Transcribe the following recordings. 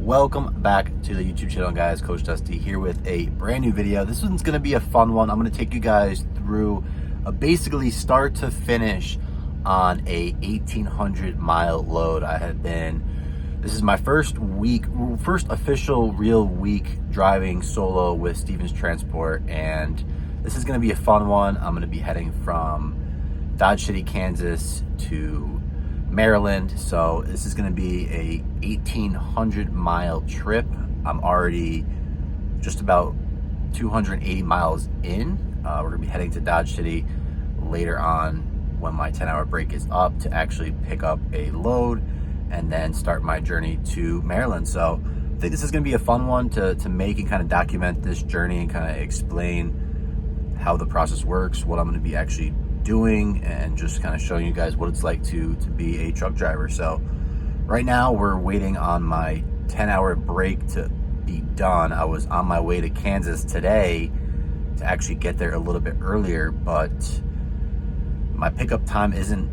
Welcome back to the YouTube channel, guys. Coach Dusty here with a brand new video. This one's going to be a fun one. I'm going to take you guys through a basically start to finish on a 1,800 mile load. This is my first official real week driving solo with Stevens Transport, and this is going to be a fun one. I'm going to be heading from Dodge City, Kansas to Maryland. So this is going to be a 1,800 mile trip. I'm already just about 280 miles in. We're going to be heading to Dodge City later on when my 10-hour break is up to actually pick up a load and then start my journey to Maryland. So I think this is going to be a fun one to make and kind of document this journey and kind of explain how the process works, what I'm going to be actually doing, and just kind of showing you guys what it's like to be a truck driver. So right now we're waiting on my 10-hour break to be done. I was on my way to Kansas today to actually get there a little bit earlier, but my pickup time isn't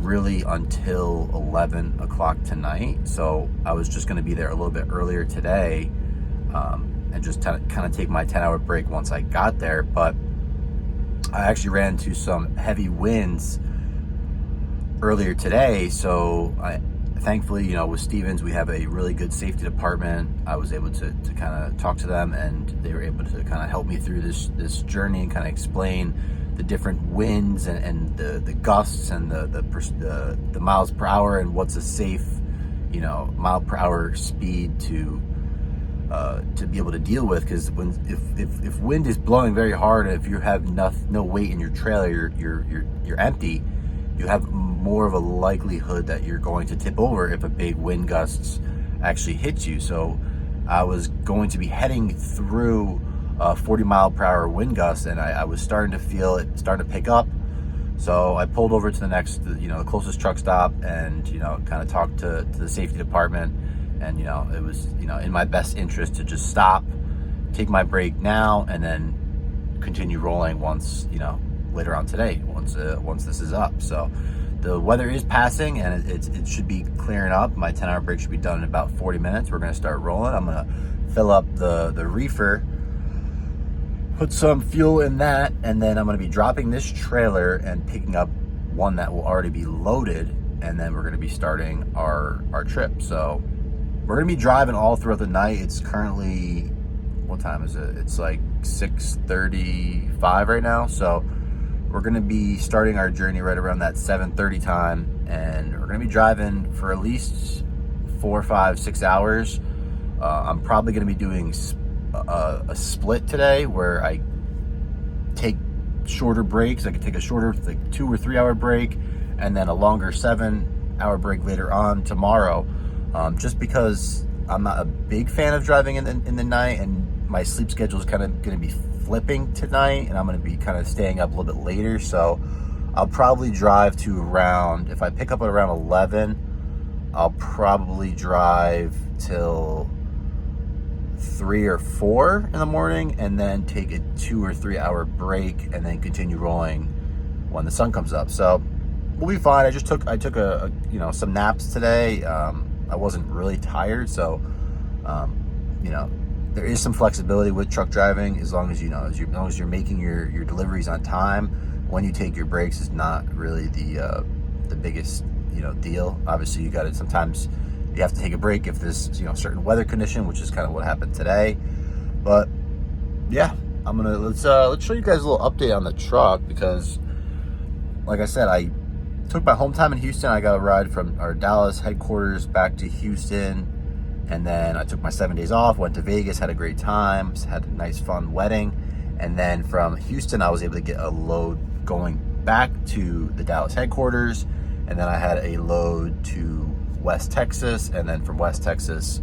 really until 11 o'clock tonight. So I was just going to be there a little bit earlier today and just kind of take my 10-hour break once I got there. But I actually ran into some heavy winds earlier today. So thankfully, with Stevens, we have a really good safety department. I was able to kind of talk to them, and they were able to kind of help me through this journey and kind of explain the different winds and the gusts and the miles per hour and what's a safe, mile per hour speed to be able to deal with. Because if wind is blowing very hard, if you have no weight in your trailer, you're empty, you have more of a likelihood that you're going to tip over if a big wind gusts actually hits you. So I was going to be heading through 40 mile per hour wind gusts, and I was starting to feel it starting to pick up. So I pulled over to the next, the closest truck stop, and kind of talked to the safety department. And it was in my best interest to just stop, take my break now, and then continue rolling once later on today, once this is up. So the weather is passing, and it should be clearing up. My 10-hour break should be done in about 40 minutes. We're going to start rolling. I'm going to fill up the reefer, put some fuel in that, and then I'm going to be dropping this trailer and picking up one that will already be loaded, and then we're going to be starting our trip. So we're going to be driving all throughout the night. It's currently, what time is it? It's like 6:35 right now. So we're going to be starting our journey right around that 7:30 time, and we're going to be driving for at least 4, 5, 6 hours. I'm probably going to be doing a split today where I take shorter breaks. I could take a shorter 2 or 3 hour break and then a longer 7-hour break later on tomorrow. Just because I'm not a big fan of driving in the night, and my sleep schedule is kind of going to be flipping tonight, and I'm going to be kind of staying up a little bit later. So I'll probably drive to around, if I pick up at around 11, I'll probably drive till 3 or 4 in the morning, and then take a 2 or 3 hour break, and then continue rolling when the sun comes up. So we'll be fine. I took a some naps today. I wasn't really tired, so there is some flexibility with truck driving as long as long as you're making your deliveries on time. When you take your breaks is not really the biggest deal. Obviously, sometimes you have to take a break if there's certain weather condition, which is kind of what happened today. But yeah, let's show you guys a little update on the truck, because like I said, I took my home time in Houston. I got a ride from our Dallas headquarters back to Houston, and then I took my 7 days off, went to Vegas, had a great time, had a nice fun wedding, and then from Houston I was able to get a load going back to the Dallas headquarters, and then I had a load to West Texas, and then from West Texas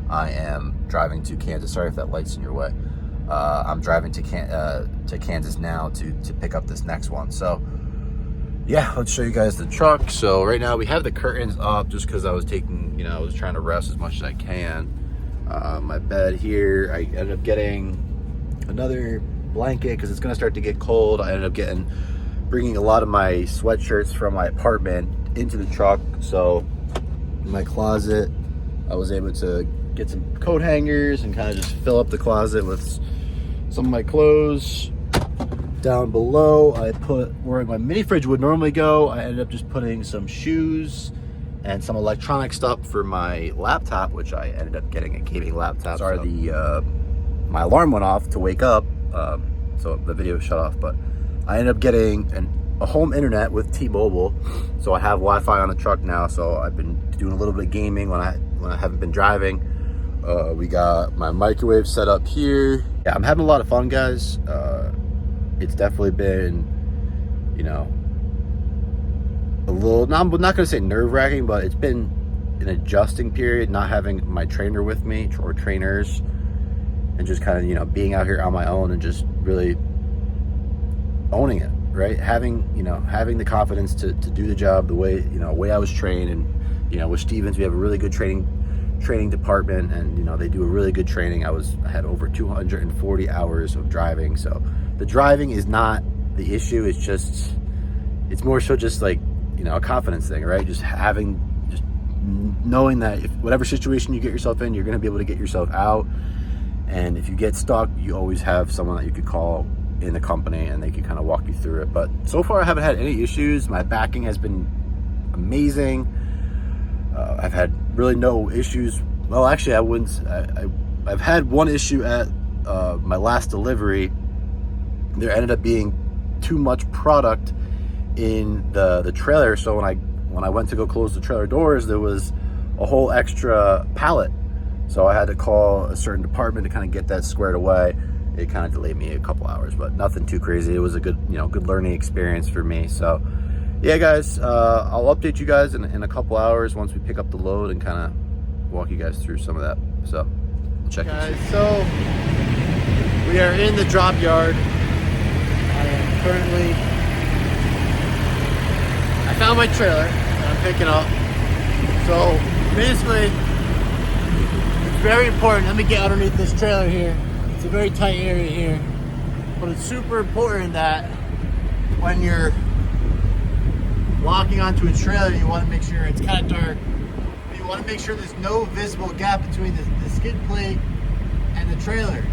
I am driving to Kansas. Sorry if that light's in your way. I'm driving to Kansas now to pick up this next one. So yeah, let's show you guys the truck. So right now we have the curtains up just because I was I was trying to rest as much as I can. My bed here, I ended up getting another blanket because it's going to start to get cold. I ended up bringing a lot of my sweatshirts from my apartment into the truck. So my closet I was able to get some coat hangers and kind of just fill up the closet with some of my clothes. Down below, I put where my mini fridge would normally go. I ended up just putting some shoes and some electronic stuff for my laptop, which I ended up getting a gaming laptop. Sorry, my alarm went off to wake up, so the video shut off. But I ended up getting a home internet with T-Mobile, so I have Wi-Fi on the truck now. So I've been doing a little bit of gaming when I haven't been driving. We got my microwave set up here. Yeah, I'm having a lot of fun, guys. It's definitely been, you know, a little, I'm not going to say nerve-wracking, but it's been an adjusting period, not having my trainer with me or trainers, and just kind of, you know, being out here on my own and just really owning it, right? Having the confidence to do the job the way, way I was trained. And, with Stevens, we have a really good training department, and, they do a really good training. I had over 240 hours of driving. So the driving is not the issue. It's more so just like, a confidence thing, right? Just knowing that if whatever situation you get yourself in, you're going to be able to get yourself out. And if you get stuck, you always have someone that you could call in the company and they can kind of walk you through it. But so far I haven't had any issues. My backing has been amazing. I've had really no issues. Well, actually I wouldn't. I've had one issue at my last delivery. There ended up being too much product in the trailer. So when I went to go close the trailer doors, there was a whole extra pallet. So I had to call a certain department to kind of get that squared away. It kind of delayed me a couple hours, but nothing too crazy. It was a good, good learning experience for me. So yeah, guys, I'll update you guys in a couple hours once we pick up the load and kind of walk you guys through some of that. So check it. So we are in the drop yard. I found my trailer that I'm picking up. So basically, it's very important. Let me get underneath this trailer here. It's a very tight area here, but it's super important that when you're locking onto a trailer, you want to make sure it's kind of dark. But you want to make sure there's no visible gap between the skid plate and the trailer.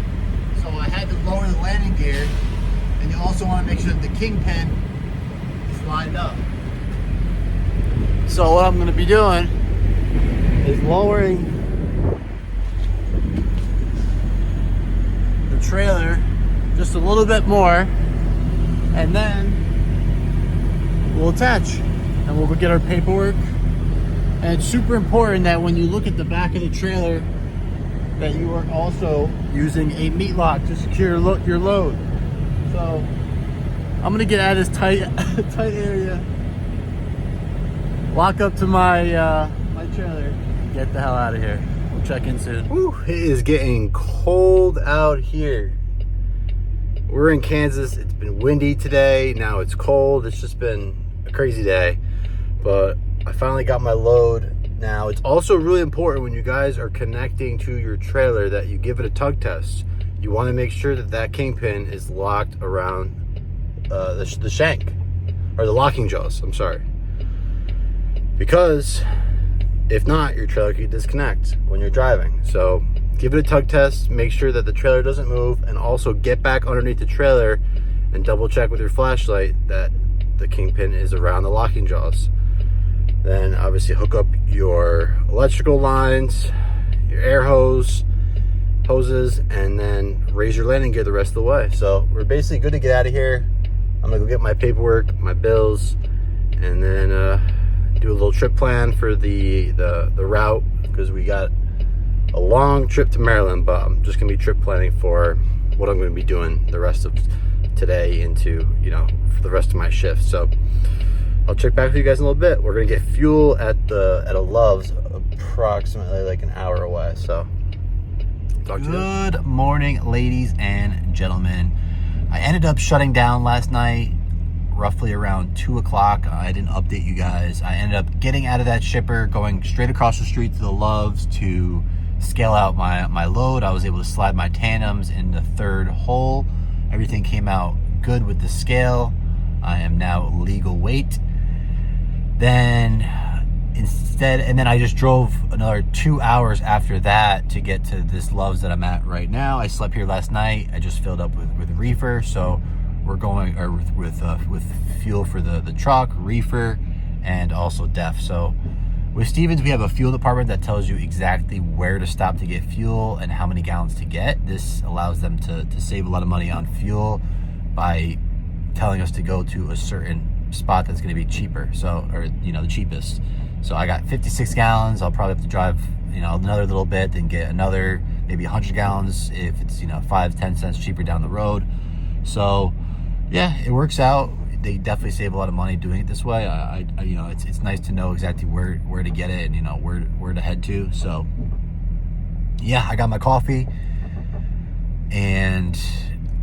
So I had to lower the landing gear. And you also want to make sure that the kingpin is lined up. So what I'm going to be doing is lowering the trailer just a little bit more, and then we'll attach and we'll go get our paperwork. And it's super important that when you look at the back of the trailer that you are also using a meat lock to secure your load. So I'm gonna get out of this tight area, walk up to my my trailer, get the hell out of here. We'll check in soon. Whew, it is getting cold out here. We're in Kansas. It's been windy today. Now it's cold. It's just been a crazy day, but I finally got my load. Now it's also really important when you guys are connecting to your trailer that you give it a tug test. You want to make sure that kingpin is locked around the shank, or the locking jaws, I'm sorry. Because if not, your trailer could disconnect when you're driving. So give it a tug test, make sure that the trailer doesn't move, and also get back underneath the trailer and double check with your flashlight that the kingpin is around the locking jaws. Then obviously hook up your electrical lines, your air hoses, and then raise your landing gear the rest of the way. So we're basically good to get out of here. I'm gonna go get my paperwork, my bills, and then do a little trip plan for the route, because we got a long trip to Maryland, but I'm just gonna be trip planning for what I'm gonna be doing the rest of today into, for the rest of my shift. So I'll check back with you guys in a little bit. We're gonna get fuel at a Love's approximately like an hour away. So good morning, ladies and gentlemen. I ended up shutting down last night roughly around 2 o'clock. I didn't update you guys. I ended up getting out of that shipper, going straight across the street to the Love's to scale out my load. I was able to slide my tandems in the third hole. Everything came out good with the scale. I am now legal weight. Then instead, and then I just drove another 2 hours after that to get to this Love's that I'm at right now. I slept here last night. I just filled up with reefer, so we're going with fuel for the truck, reefer, and also def. So with Stevens, we have a fuel department that tells you exactly where to stop to get fuel and how many gallons to get. This allows them to save a lot of money on fuel by telling us to go to a certain spot that's going to be cheaper, so, or the cheapest. So I got 56 gallons. I'll probably have to drive another little bit, then get another maybe 100 gallons if it's 5-10 cents cheaper down the road. So yeah, it works out. They definitely save a lot of money doing it this way. It's nice to know exactly where to get it and where to head to. So yeah, I got my coffee and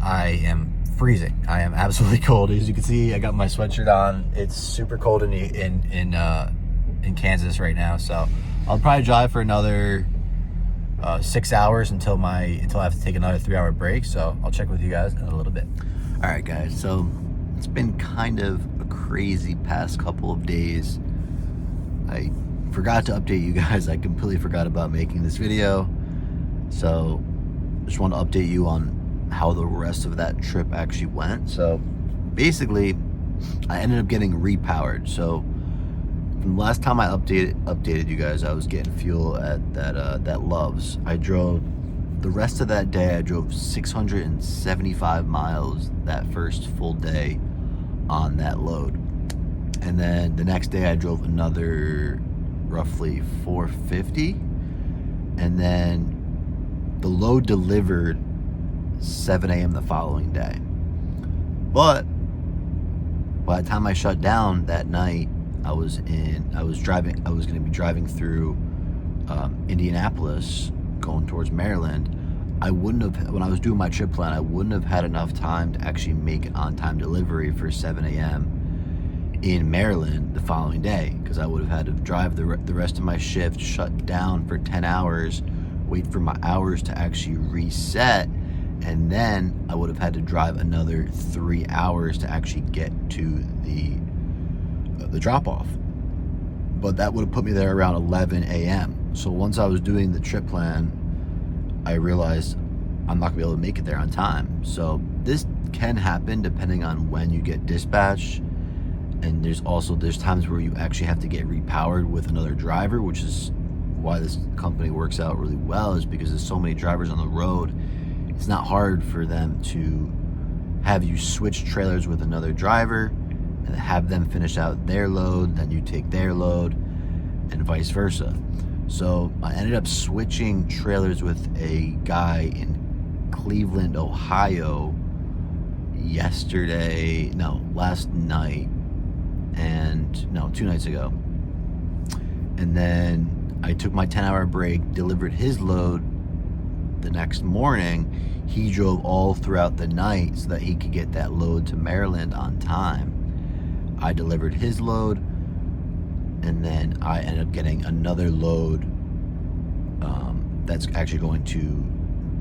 I am freezing. I am absolutely cold. As you can see, I got my sweatshirt on. It's super cold in Kansas right now. So I'll probably drive for another 6 hours until I have to take another 3-hour break. So I'll check with you guys in a little bit. All right, guys. So it's been kind of a crazy past couple of days. I forgot to update you guys. I completely forgot about making this video. So just want to update you on how the rest of that trip actually went. So basically, I ended up getting repowered. So from the last time I updated you guys, I was getting fuel at that Love's. I drove the rest of that day. I drove 675 miles that first full day on that load, and then the next day I drove another roughly 450, and then the load delivered 7 a.m. the following day. But by the time I shut down that night, I was going to be driving through Indianapolis, going towards Maryland. When I was doing my trip plan, I wouldn't have had enough time to actually make an on-time delivery for 7 a.m. in Maryland the following day, because I would have had to drive the rest of my shift, shut down for 10 hours, wait for my hours to actually reset, and then I would have had to drive another 3 hours to actually get to the drop-off. But that would have put me there around 11 a.m. So once I was doing the trip plan, I realized I'm not gonna be able to make it there on time. So this can happen depending on when you get dispatched, and there's times where you actually have to get repowered with another driver, which is why this company works out really well, is because there's so many drivers on the road. It's not hard for them to have you switch trailers with another driver and have them finish out their load, then you take their load, and vice versa. So I ended up switching trailers with a guy in Cleveland, Ohio last night, and 2 nights ago. And then I took my 10-hour break, delivered his load the next morning. He drove all throughout the night so that he could get that load to Maryland on time. I delivered his load, and then I ended up getting another load that's actually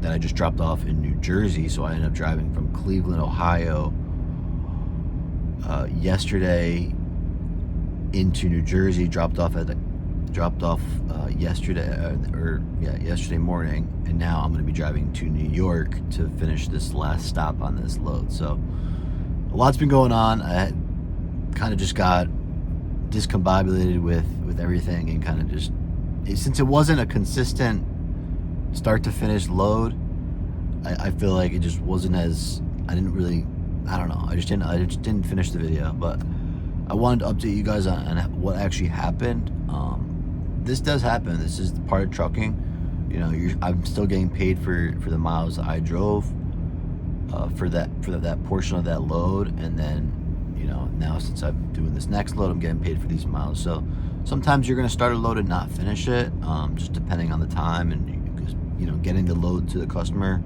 that I just dropped off in New Jersey. So I ended up driving from Cleveland, Ohio yesterday into New Jersey, dropped off yesterday morning, and now I'm going to be driving to New York to finish this last stop on this load. So a lot's been going on. I kind of just got discombobulated with everything, and kind of just, since it wasn't a consistent start to finish load, I feel like it just wasn't as, I just didn't finish the video. But I wanted to update you guys on what actually happened. This does happen. This is part of trucking. I'm still getting paid for the miles that I drove for that portion of that load, and then now since I'm doing this next load, I'm getting paid for these miles. So sometimes you're going to start a load and not finish it, just depending on the time, and getting the load to the customer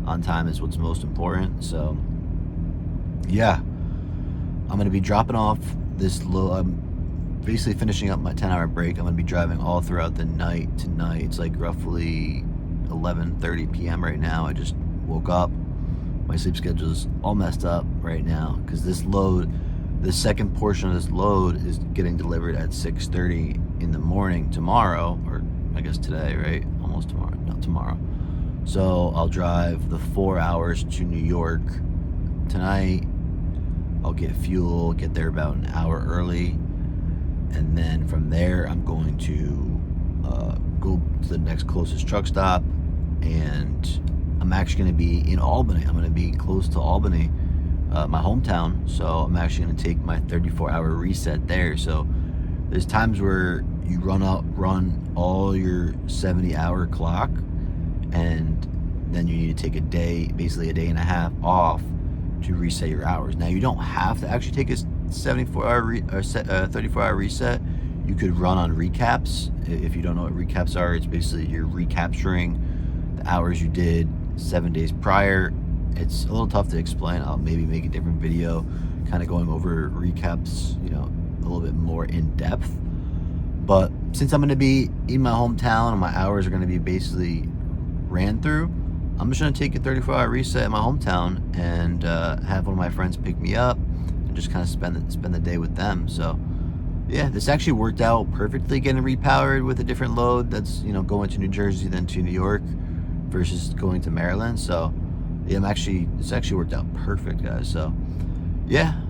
on time is what's most important. So yeah, I'm going to be dropping off this load. I'm basically finishing up my 10-hour break. I'm going to be driving all throughout the night tonight. It's like roughly 11:30 p.m. right now. I just woke up. My sleep schedule is all messed up right now because the second portion of this load is getting delivered at 6:30 in the morning tomorrow, or I guess today, right? Almost tomorrow, not tomorrow. So I'll drive the 4 hours to New York tonight. I'll get fuel, get there about an hour early, and then from there I'm going to go to the next closest truck stop, and I'm actually going to be in Albany. I'm going to be close to Albany, my hometown, so I'm actually going to take my 34-hour reset there. So there's times where you run all your 70-hour clock, and then you need to take a day, basically a day and a half off to reset your hours. Now, you don't have to actually take a 34-hour reset. You could run on recaps. If you don't know what recaps are, it's basically you're recapturing the hours you did 7 days prior. It's a little tough to explain. I'll maybe make a different video kind of going over recaps, a little bit more in depth. But since I'm going to be in my hometown and my hours are going to be basically ran through, I'm just going to take a 34-hour reset in my hometown and have one of my friends pick me up and just kind of spend the day with them. So yeah, this actually worked out perfectly, getting repowered with a different load that's going to New Jersey then to New York versus going to Maryland. So yeah, it's actually worked out perfect, guys. So yeah,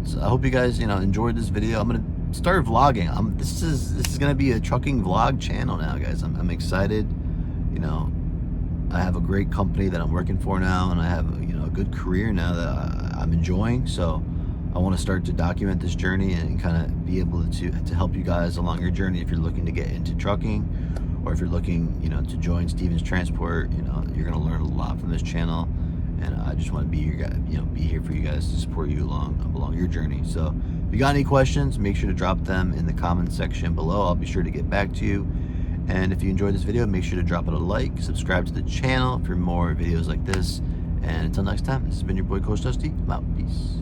so I hope you guys enjoyed this video. I'm gonna start vlogging. This is gonna be a trucking vlog channel now, guys. I'm excited. I have a great company that I'm working for now, and I have a good career now that I'm enjoying. So I want to start to document this journey and kind of be able to help you guys along your journey. If you're looking to get into trucking, or if you're looking to join Stevens Transport, you're going to learn a lot from this channel, and I just want to be your guy, be here for you guys to support you along your journey. So if you got any questions, make sure to drop them in the comment section below. I'll be sure to get back to you. And if you enjoyed this video, make sure to drop it a like, subscribe to the channel for more videos like this. And until next time, this has been your boy Coach Dusty. I'm out. Peace.